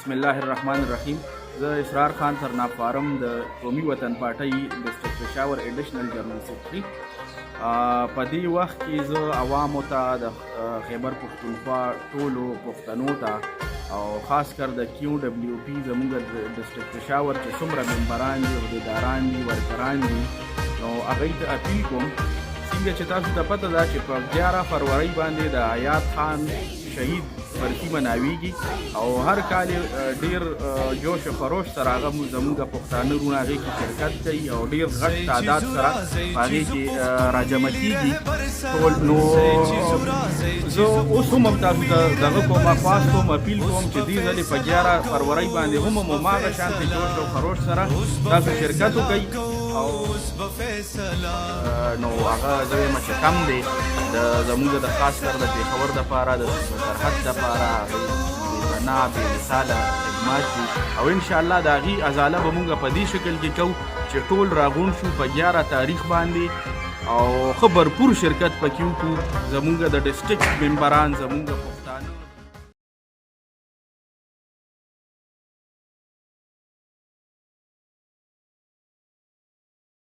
بسم الله الرحمن الرحیم. زه اسرار خان ترنا فارم د قومي وطن پارټۍ ډسټرکټ پېښور ایډیشنل جنرال سیکرټري. په دې وخت کې زه عوامو ته د خیبر پښتونخوا ټولو پښتنو ته او خاص کر د کیو ډبلیو پی زموږ د ډسټرکټ پېښور چې څومره ممبران دي عهدیداران دي ورکران دي نو هغوی ته اپیل کوم څنګه چې تاسو ته پته ده چې په 11 فروری باندې د حیات خان شهید برخي مناویږي او هر کال ډیر جوش او خروش سره هغه زموږ پښتانه رونه هغې کې شرکت کوي او ډیر غټ تعداد سره هغې کې راجمع کېږي ټول. نو زه اوس هم تاسو ته دغه کوم خواست کوم اپیل کوم چې دې ځلې په 11 فروری باندې هم هماغه شانتې جوش او خروش سره تاسو شرکت وکړئ او نو هغه زه وایم چې کم دی زموږ د خاص کر د پېښور دپاره د سرحد دپاره بې‌پناه بېمثاله خدمات دي او انشاءالله د هغې ازاله به مونږ په دې شکل کې کوو چې ټول راغونډ شو په 11 تاریخ باندې او ښه برپور شرکت پکې وکړو. زموږ د ډسټرکټ ممبران زموږ